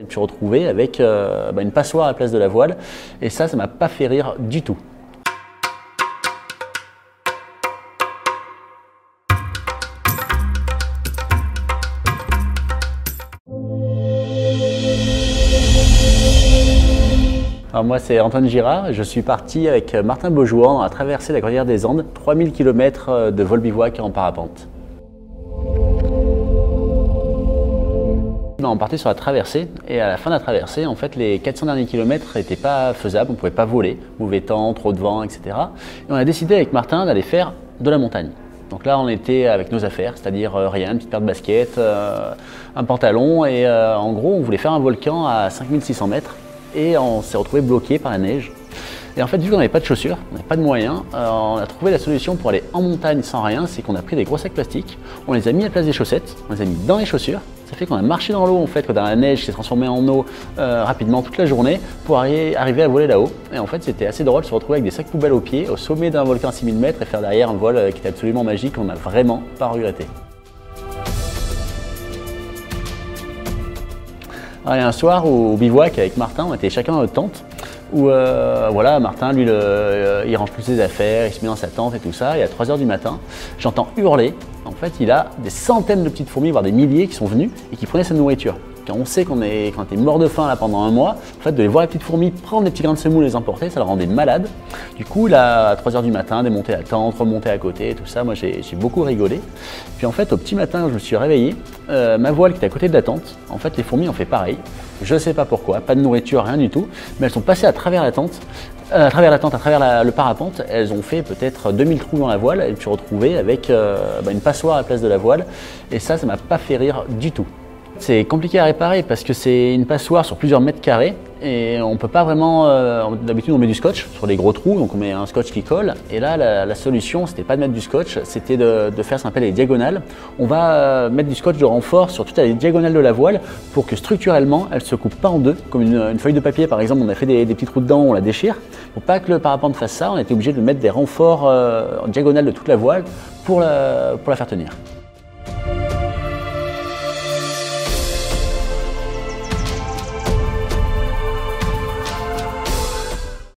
Je me suis retrouvé avec une passoire à la place de la voile et ça m'a pas fait rire du tout. Alors moi c'est Antoine Girard, je suis parti avec Martin Beaujouan dans la traversée de la Cordillère des Andes, 3000 km de vol bivouac en parapente. On partait sur la traversée et à la fin de la traversée, en fait, les 400 derniers kilomètres n'étaient pas faisables, on ne pouvait pas voler, mauvais temps, trop de vent, etc. Et on a décidé avec Martin d'aller faire de la montagne. Donc là, on était avec nos affaires, c'est-à-dire rien, une petite paire de baskets, un pantalon et en gros, on voulait faire un volcan à 5600 mètres et on s'est retrouvé bloqué par la neige. Et en fait, vu qu'on n'avait pas de chaussures, on n'avait pas de moyens, on a trouvé la solution pour aller en montagne sans rien, c'est qu'on a pris des gros sacs plastiques, on les a mis à la place des chaussettes, on les a mis dans les chaussures. Ça fait qu'on a marché dans l'eau en fait, quand la neige s'est transformée en eau rapidement toute la journée pour arriver à voler là-haut. Et en fait, c'était assez drôle de se retrouver avec des sacs poubelles aux pieds, au sommet d'un volcan à 6000 mètres et faire derrière un vol qui était absolument magique, on n'a vraiment pas regretté. Alors, il y a un soir au bivouac avec Martin, on était chacun dans notre tente. Où voilà, Martin, lui, il range toutes ses affaires, il se met dans sa tente et tout ça. Et à 3 h du matin, j'entends hurler. En fait, il a des centaines de petites fourmis, voire des milliers qui sont venues et qui prenaient sa nourriture. Quand on sait qu'on était mort de faim là, pendant un mois, en fait, de les voir les petites fourmis prendre des petits grains de semoule et les emporter, ça le rendait malade. Du coup, là, à 3 h du matin, démonter la tente, remonter à côté et tout ça, moi j'ai beaucoup rigolé. Puis en fait, au petit matin, je me suis réveillé, ma voile qui était à côté de la tente, en fait, les fourmis ont fait pareil. Je ne sais pas pourquoi, pas de nourriture, rien du tout, mais elles sont passées à travers la tente, à travers le parapente, elles ont fait peut-être 2000 trous dans la voile et je me suis retrouvé avec une passoire à la place de la voile et ça m'a pas fait rire du tout. C'est compliqué à réparer parce que c'est une passoire sur plusieurs mètres carrés et on peut pas vraiment, d'habitude on met du scotch sur les gros trous, donc on met un scotch qui colle et là la solution c'était pas de mettre du scotch, c'était de faire ce qu'on appelle les diagonales. On va mettre du scotch de renfort sur toute la diagonale de la voile pour que structurellement elle se coupe pas en deux, comme une feuille de papier par exemple, on a fait des petits trous dedans, on la déchire. Pour pas que le parapente fasse ça, on a été obligé de mettre des renforts en diagonale de toute la voile pour la faire tenir.